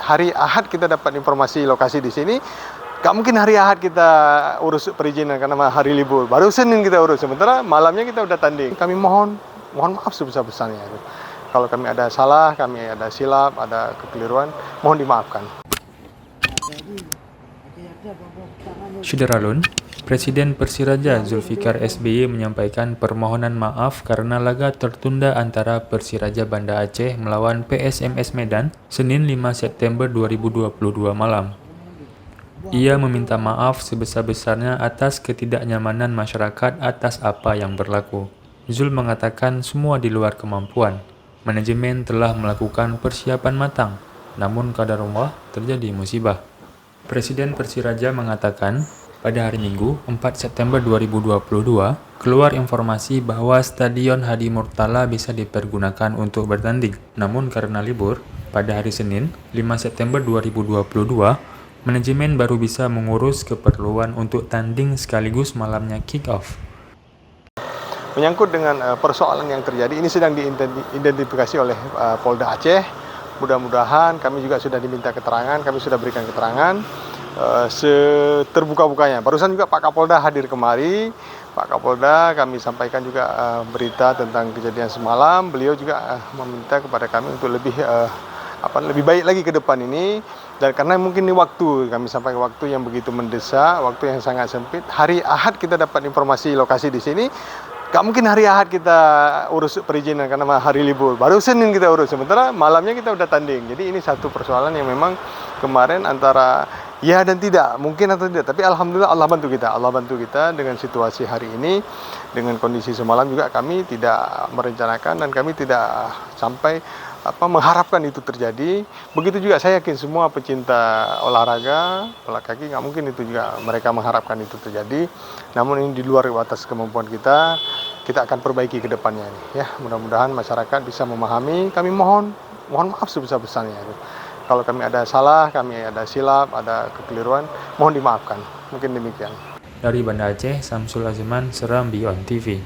Hari Ahad kita dapat informasi lokasi di sini. Gak mungkin hari Ahad kita urus perizinan karena hari libur. Baru Senin kita urus. Sementara malamnya kita udah tanding. Kami mohon maaf sebesar-besarnya. Kalau kami ada salah, kami ada silap, ada kekeliruan, mohon dimaafkan. Syederalun, Presiden Persiraja Zulfikar SBY menyampaikan permohonan maaf karena laga tertunda antara Persiraja Banda Aceh melawan PSMS Medan Senin 5 September 2022 malam. Ia meminta maaf sebesar-besarnya atas ketidaknyamanan masyarakat atas apa yang berlaku. Zul mengatakan semua di luar kemampuan. Manajemen telah melakukan persiapan matang, namun qadarullah terjadi musibah. Presiden Persiraja mengatakan, pada hari Minggu, 4 September 2022, keluar informasi bahwa Stadion Hadi Murtala bisa dipergunakan untuk bertanding. Namun karena libur, pada hari Senin, 5 September 2022, manajemen baru bisa mengurus keperluan untuk tanding sekaligus malamnya kick-off. Menyangkut dengan persoalan yang terjadi, ini sedang diidentifikasi oleh Polda Aceh. Mudah-mudahan kami juga sudah diminta keterangan, kami sudah berikan keterangan seterbuka-bukanya. Barusan juga Pak Kapolda hadir kemari. Pak Kapolda kami sampaikan juga berita tentang kejadian semalam. Beliau juga meminta kepada kami untuk lebih baik lagi ke depan ini. Dan karena mungkin ini waktu, kami sampai waktu yang begitu mendesak, waktu yang sangat sempit. Hari Ahad kita dapat informasi lokasi di sini. Gak mungkin hari Ahad kita urus perizinan karena hari libur. Baru Senin kita urus. Sementara malamnya kita udah tanding. Jadi ini satu persoalan yang memang kemarin antara ya dan tidak, mungkin atau tidak. Tapi alhamdulillah Allah bantu kita. Allah bantu kita dengan situasi hari ini, dengan kondisi semalam juga kami tidak merencanakan dan kami tidak sampai mengharapkan itu terjadi. Begitu juga saya yakin semua pecinta olahraga, bola kaki, nggak mungkin itu juga mereka mengharapkan itu terjadi. Namun ini di luar batas kemampuan kita akan perbaiki ke depannya. Ya, mudah-mudahan masyarakat bisa memahami. Kami mohon maaf sebesar-besarnya. Kalau kami ada salah, kami ada silap, ada kekeliruan, mohon dimaafkan. Mungkin demikian. Dari Banda Aceh, Samsul Azman, Seram Beyond TV.